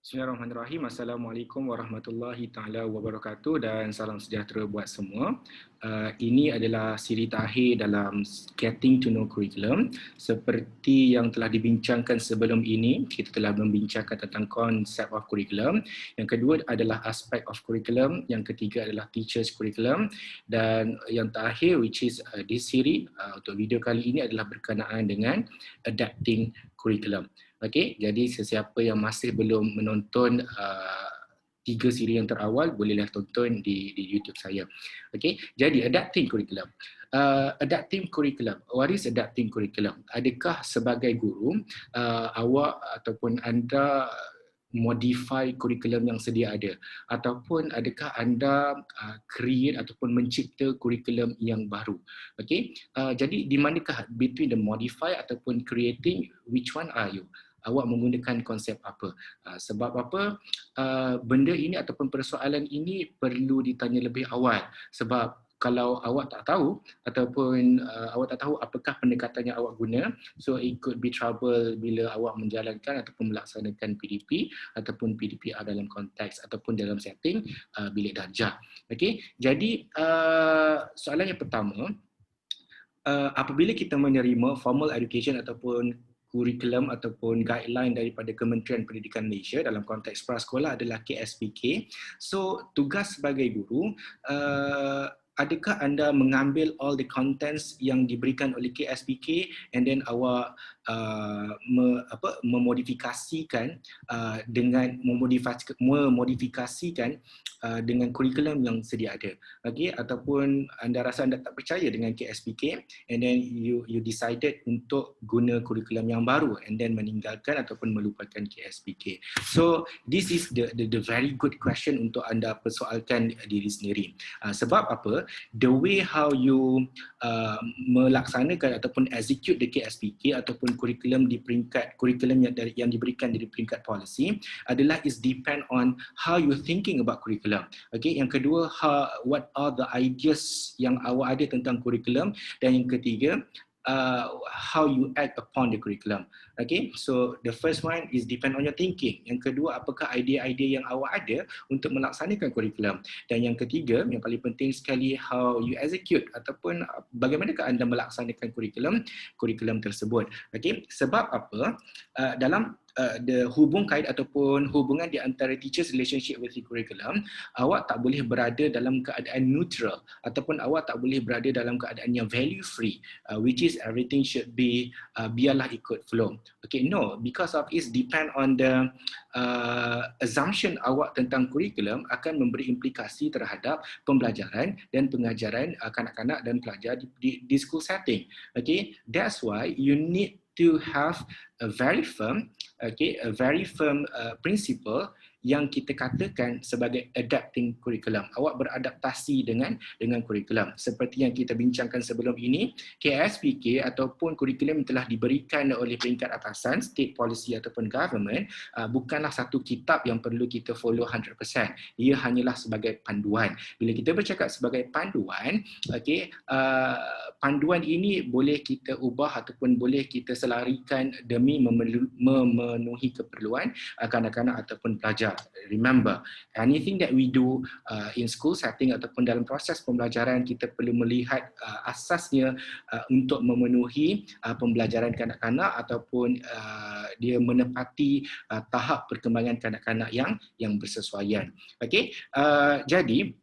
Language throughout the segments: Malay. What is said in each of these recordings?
Bismillahirrahmanirrahim. Assalamualaikum warahmatullahi taala wabarakatuh dan salam sejahtera buat semua. Ini adalah siri terakhir dalam Getting to Know Curriculum. Seperti yang telah dibincangkan sebelum ini, kita telah membincangkan tentang konsep of curriculum. Yang kedua adalah aspek of curriculum, yang ketiga adalah teachers curriculum, dan yang terakhir which is this siri untuk video kali ini adalah berkenaan dengan adapting curriculum. Okey, jadi sesiapa yang masih belum menonton 3 siri yang terawal, bolehlah tonton di YouTube saya. Okey, jadi adapting curriculum. Adapting curriculum. What is adapting curriculum? Adakah sebagai guru awak ataupun anda modify kurikulum yang sedia ada, ataupun adakah anda create ataupun mencipta kurikulum yang baru? Okey, jadi di manakah between the modify ataupun creating, which one are you? Awak menggunakan konsep apa? Sebab apa benda ini ataupun persoalan ini perlu ditanya lebih awal, sebab kalau awak tak tahu ataupun awak tak tahu apakah pendekatan yang awak guna, so it could be trouble bila awak menjalankan ataupun melaksanakan PDP ataupun PDPR dalam konteks ataupun dalam setting bilik darjah. Okey, jadi soalan yang pertama, apabila kita menerima formal education ataupun kurikulum ataupun guideline daripada Kementerian Pendidikan Malaysia dalam konteks prasekolah adalah KSPK. So tugas sebagai guru, adakah anda mengambil all the contents yang diberikan oleh KSPK and then awak memodifikasikan dengan memodifikasikan dengan kurikulum yang sedia ada, okey, ataupun anda rasa anda tak percaya dengan KSPK and then you decided untuk guna kurikulum yang baru and then meninggalkan ataupun melupakan KSPK. So this is the very good question untuk anda persoalkan diri sendiri. Sebab apa? The way how you melaksanakan ataupun execute the KSPK ataupun kurikulum di peringkat kurikulum yang diberikan dari peringkat policy adalah is depend on how you thinking about curriculum. Okay, yang kedua, what are the ideas yang awak ada tentang curriculum, dan yang ketiga, how you act upon the curriculum. Okay, so the first one is depend on your thinking. Yang kedua, apakah idea-idea yang awak ada untuk melaksanakan curriculum. Dan yang ketiga, yang paling penting sekali, how you execute ataupun bagaimanakah anda melaksanakan curriculum tersebut. Okay, sebab apa? Dalam the hubung kait ataupun hubungan di antara teachers relationship with the curriculum, awak tak boleh berada dalam keadaan neutral ataupun awak tak boleh berada dalam keadaan yang value free, which is everything should be biarlah ikut flow. Okay, no, because of it depend on the assumption awak tentang curriculum akan memberi implikasi terhadap pembelajaran dan pengajaran kanak-kanak dan pelajar di school setting. Okay, that's why you need to have a very firm, principle yang kita katakan sebagai adapting curriculum. Awak beradaptasi dengan curriculum. Seperti yang kita bincangkan sebelum ini, KSPK ataupun curriculum yang telah diberikan oleh peringkat atasan, state policy ataupun government, bukanlah satu kitab yang perlu kita follow 100%. Ia hanyalah sebagai panduan. Bila kita bercakap sebagai panduan, panduan ini boleh kita ubah ataupun boleh kita selarikan demi memenuhi keperluan kanak-kanak ataupun pelajar. Remember, anything that we do in school setting ataupun dalam proses pembelajaran, kita perlu melihat asasnya untuk memenuhi pembelajaran kanak-kanak ataupun dia menepati tahap perkembangan kanak-kanak yang bersesuaian. Okay, jadi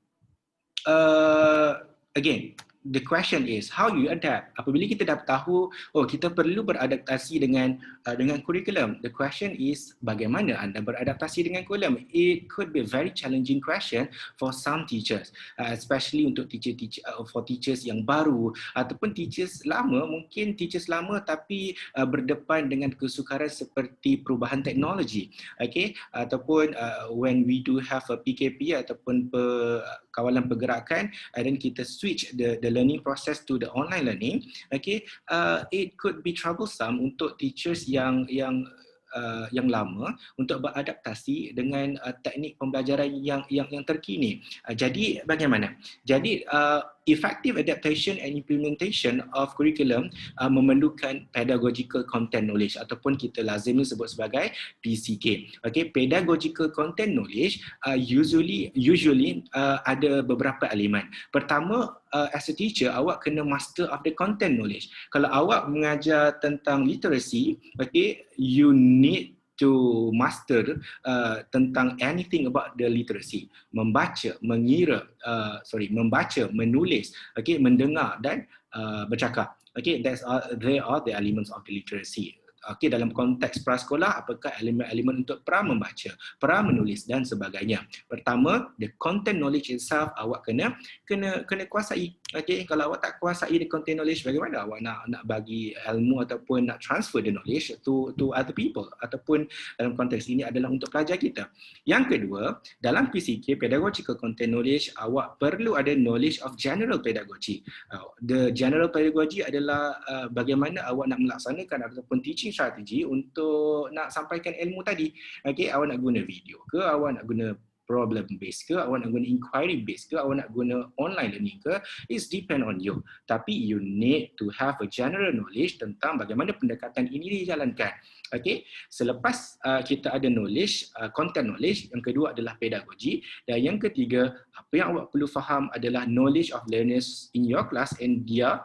again, the question is how you adapt. Apabila kita dah tahu, kita perlu beradaptasi dengan kurikulum. The question is, bagaimana anda beradaptasi dengan kurikulum? It could be a very challenging question for some teachers, especially untuk teachers yang baru ataupun teachers lama. Mungkin teachers lama tapi berdepan dengan kesukaran seperti perubahan teknologi. Okay, ataupun when we do have a PKP ataupun kawalan pergerakan, dan kita switch the learning process to the online learning, okay, it could be troublesome untuk teachers yang lama untuk beradaptasi dengan teknik pembelajaran yang terkini. Jadi bagaimana? Jadi effective adaptation and implementation of curriculum memerlukan pedagogical content knowledge ataupun kita lazimnya sebut sebagai PCK. Okay, pedagogical content knowledge usually ada beberapa elemen. Pertama, as a teacher, awak kena master of the content knowledge. Kalau awak mengajar tentang literacy, okay, you need to master tentang anything about the literacy, membaca, membaca, menulis, okay, mendengar dan bercakap. Okay, they are the elements of the literacy. Okay, dalam konteks prasekolah, apakah elemen-elemen untuk membaca, menulis dan sebagainya. Pertama, the content knowledge itself awak kena kuasai. Okay, kalau awak tak kuasai the content knowledge, bagaimana awak nak bagi ilmu ataupun nak transfer the knowledge to other people, ataupun dalam konteks ini adalah untuk pelajar kita. Yang kedua, dalam PCK, pedagogical content knowledge, awak perlu ada knowledge of general pedagogy. The general pedagogy adalah bagaimana awak nak melaksanakan ataupun teaching strategi untuk nak sampaikan ilmu tadi. Okay, awak nak guna video ke, awak nak guna problem based ke, awak nak guna inquiry based ke, awak nak guna online learning ke, it's depend on you. Tapi you need to have a general knowledge tentang bagaimana pendekatan ini dijalankan. Okay, selepas kita ada knowledge, content knowledge, yang kedua adalah pedagogi, dan yang ketiga, apa yang awak perlu faham adalah knowledge of learners in your class and dia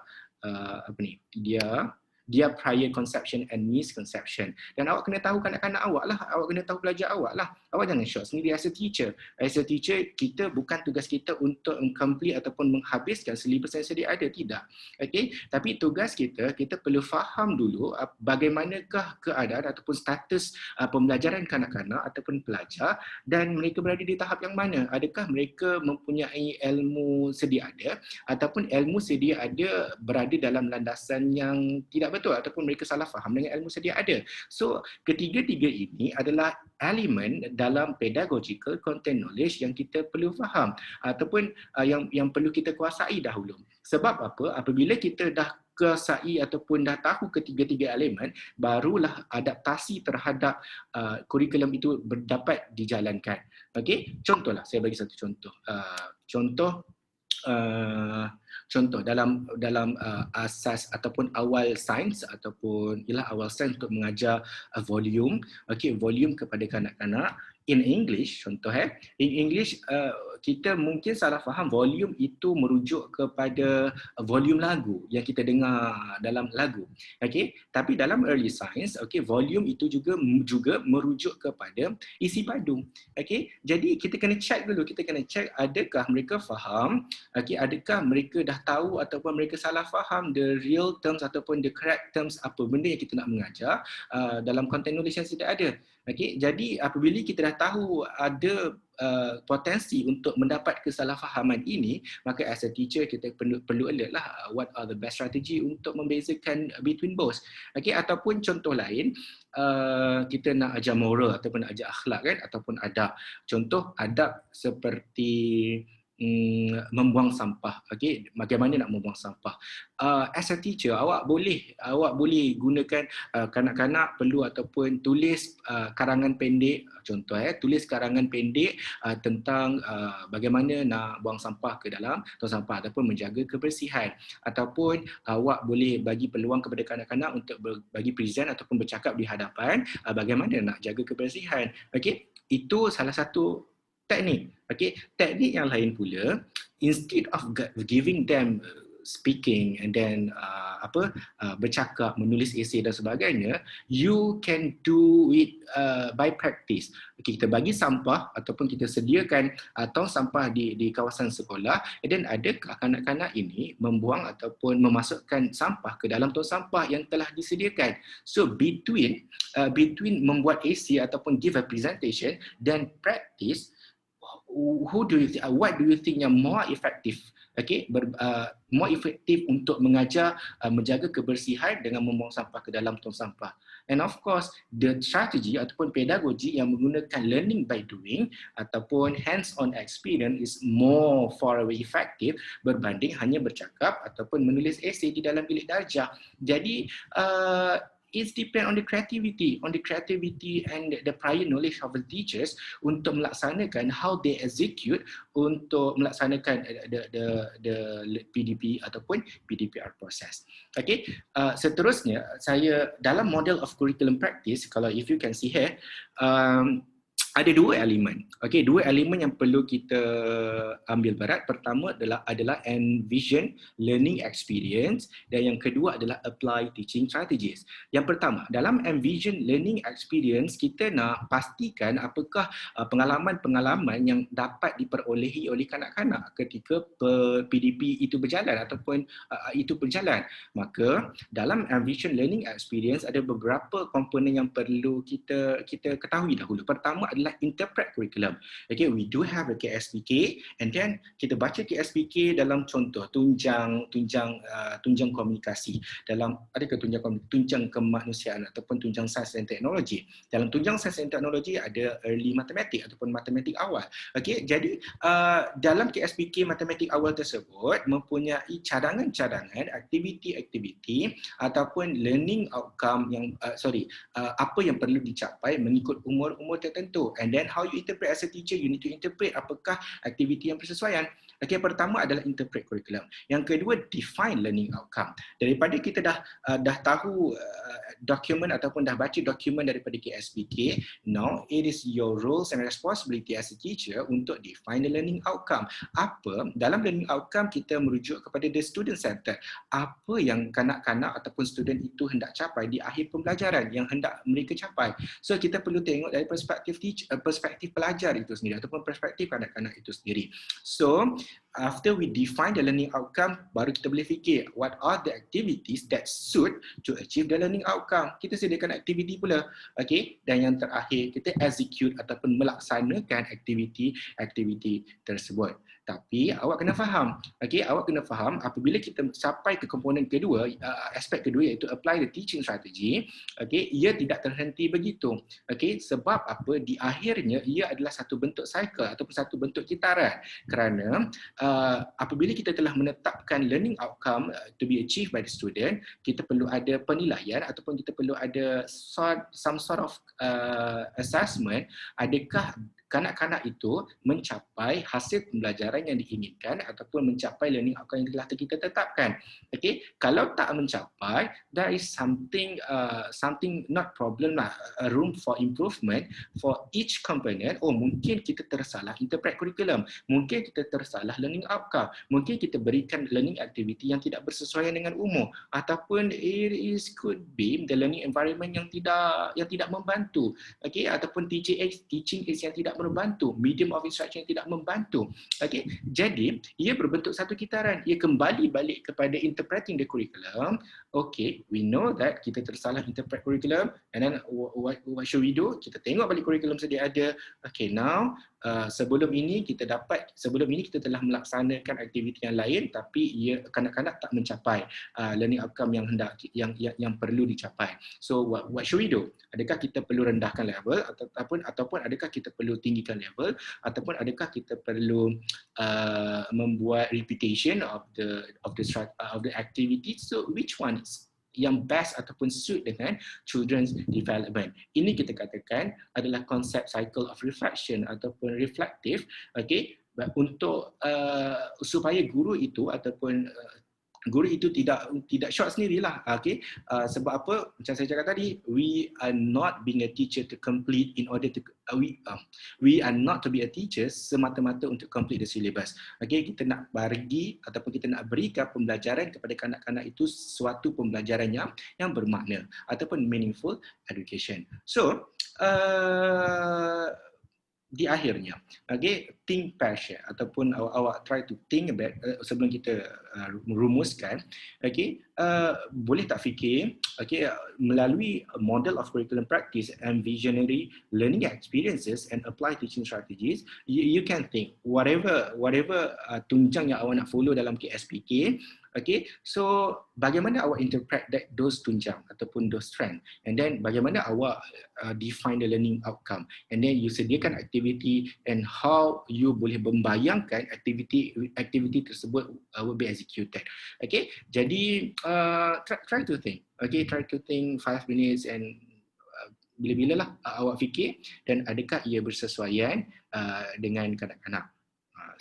prior conception and misconception. Dan awak kena tahu kanak-kanak awak lah, awak kena tahu pelajar awak lah. Awak jangan short sendiri as a teacher. As a teacher, kita bukan tugas kita untuk complete ataupun menghabiskan syllabus yang sedia ada, tidak. Okay? Tapi tugas kita perlu faham dulu bagaimanakah keadaan ataupun status pembelajaran kanak-kanak ataupun pelajar dan mereka berada di tahap yang mana. Adakah mereka mempunyai ilmu sedia ada ataupun ilmu sedia ada berada dalam landasan yang tidak betul ataupun mereka salah faham dengan ilmu sedia ada. So, ketiga-tiga ini adalah elemen dalam pedagogical content knowledge yang kita perlu faham ataupun yang perlu kita kuasai dahulu. Sebab apa? Apabila kita dah kuasai ataupun dah tahu ketiga-tiga elemen, barulah adaptasi terhadap kurikulum itu dapat dijalankan. Okey, contohlah, saya bagi satu contoh. Contoh dalam asas ataupun awal sains ataupun awal sains untuk mengajar volume, volume kepada kanak-kanak in English, contoh in English kita mungkin salah faham volume itu merujuk kepada volume lagu yang kita dengar dalam lagu. Tapi dalam early science, volume itu juga merujuk kepada isi padu. Jadi kita kena check dulu, adakah mereka faham, adakah mereka dah tahu ataupun mereka salah faham the real terms ataupun the correct terms apa benda yang kita nak mengajar dalam content knowledge yang sudah ada. Jadi apabila kita dah tahu ada potensi untuk mendapat kesalahfahaman ini, maka as a teacher kita perlu alert lah what are the best strategy untuk membezakan between both. Ataupun contoh lain, kita nak ajar moral ataupun nak ajar akhlak kan, ataupun adab. Contoh adab seperti membuang sampah. Bagaimana nak membuang sampah? As a teacher, awak boleh gunakan kanak-kanak perlu ataupun tulis karangan pendek. Contoh tulis karangan pendek tentang bagaimana nak buang sampah ke dalam tong sampah ataupun menjaga kebersihan. Ataupun awak boleh bagi peluang kepada kanak-kanak untuk bagi present ataupun bercakap di hadapan bagaimana nak jaga kebersihan. Itu salah satu teknik. Teknik yang lain pula, instead of giving them speaking and then bercakap, menulis esei dan sebagainya, you can do it by practice. Kita bagi sampah ataupun kita sediakan tong sampah di kawasan sekolah, dan adakah kanak-kanak ini membuang ataupun memasukkan sampah ke dalam tong sampah yang telah disediakan. So between membuat esei ataupun give a presentation dan practice, what do you think yang more effective? More efektif untuk mengajar menjaga kebersihan dengan membuang sampah ke dalam tong sampah. And of course, the strategy ataupun pedagogi yang menggunakan learning by doing ataupun hands-on experience is more far away effective berbanding hanya bercakap ataupun menulis esei di dalam bilik darjah. Jadi it depend on the creativity and the prior knowledge of the teachers untuk melaksanakan how they execute untuk melaksanakan the PDP ataupun PDPR proses. Okay, seterusnya saya dalam model of curriculum practice, kalau if you can see here, ada dua elemen. Okey, dua elemen yang perlu kita ambil berat. Pertama adalah envision learning experience dan yang kedua adalah apply teaching strategies. Yang pertama, dalam envision learning experience kita nak pastikan apakah pengalaman-pengalaman yang dapat diperolehi oleh kanak-kanak ketika PDP itu berjalan ataupun itu berjalan. Maka dalam envision learning experience ada beberapa komponen yang perlu kita ketahui dahulu. Pertama adalah interpret curriculum. Okay, we do have a KSPK and then kita baca KSPK dalam contoh tunjang komunikasi. Dalam adakah tunjang kemanusiaan ataupun tunjang sains dan teknologi. Dalam tunjang sains dan teknologi ada early matematik ataupun matematik awal. Okay, jadi dalam KSPK matematik awal tersebut mempunyai cadangan-cadangan aktiviti-aktiviti ataupun learning outcome yang apa yang perlu dicapai mengikut umur-umur tertentu. And then how you interpret as a teacher, you need to interpret apakah aktiviti yang bersesuaian. Okay, pertama adalah interpret curriculum. Yang kedua, define learning outcome. Daripada kita dah tahu dokumen ataupun dah baca dokumen daripada KSPK, now it is your roles and responsibility as a teacher untuk define the learning outcome. Apa dalam learning outcome kita merujuk kepada the student centered. Apa yang kanak-kanak ataupun student itu hendak capai di akhir pembelajaran yang hendak mereka capai. So kita perlu tengok dari perspektif pelajar itu sendiri ataupun perspektif kanak-kanak itu sendiri. So after we define the learning outcome, baru kita boleh fikir what are the activities that suit to achieve the learning outcome. Kita sediakan aktiviti pula. Okay? Dan yang terakhir, kita execute ataupun melaksanakan aktiviti tersebut. Tapi awak kena faham, okay? Awak kena faham apabila kita sampai ke komponen kedua, aspek kedua iaitu apply the teaching strategy, okay? Ia tidak terhenti begitu, okay? Sebab apa? Di akhirnya ia adalah satu bentuk cycle ataupun satu bentuk kitaran. Kerana apabila kita telah menetapkan learning outcome to be achieved by the student, kita perlu ada penilaian ataupun kita perlu ada some sort of assessment, adakah kanak-kanak itu mencapai hasil pembelajaran yang diinginkan ataupun mencapai learning outcome yang telah kita tetapkan. Okay? Kalau tak mencapai, there is something not problem lah, a room for improvement for each component. Oh, mungkin kita tersalah interpret curriculum, mungkin kita tersalah learning outcome, mungkin kita berikan learning activity yang tidak bersesuaian dengan umur, ataupun it could be the learning environment yang tidak membantu. Okay? Ataupun teaching aids yang tidak membantu, medium of instruction yang tidak membantu. Okay? Jadi, ia berbentuk satu kitaran. Ia kembali balik kepada interpreting the curriculum. Okay, we know that kita tersalah interpret curriculum, and then what should we do? Kita tengok balik curriculum sedia ada. Okay, now sebelum ini kita telah melaksanakan aktiviti yang lain, tapi kanak-kanak tak mencapai learning outcome yang perlu dicapai. So what should we do? Adakah kita perlu rendahkan level ataupun adakah kita perlu tinggikan level, ataupun adakah kita perlu membuat repetition of the activity? So which one is yang best ataupun suit dengan children's development? Ini kita katakan adalah konsep cycle of reflection ataupun reflective, okay, untuk supaya guru itu tidak short sendirilah, okay? Sebab apa? Macam saya cakap tadi, we are not being a teacher to complete in order to we are not to be a teacher semata-mata untuk complete the syllabus. Okay, kita nak bagi ataupun kita nak berikan pembelajaran kepada kanak-kanak itu suatu pembelajaran yang bermakna ataupun meaningful education. So di akhirnya, okay, think passion ataupun awak try to think about sebelum kita merumuskan, okay, boleh tak fikir, okay, melalui model of curriculum practice and visionary learning experiences and apply teaching strategies, you can think whatever tunjang yang awak nak follow dalam KSPK. Okay, so bagaimana awak interpret those tunjang ataupun those trend, and then bagaimana awak define the learning outcome, and then you sediakan activity and how you boleh membayangkan aktiviti tersebut will be executed. Okay, jadi try to think. Okay, try to think 5 minutes and bila-bila lah awak fikir dan adakah ia bersesuaian dengan kanak-kanak.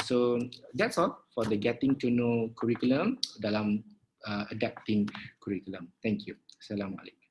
So that's all for the getting to know curriculum dalam adapting curriculum. Thank you. Assalamualaikum.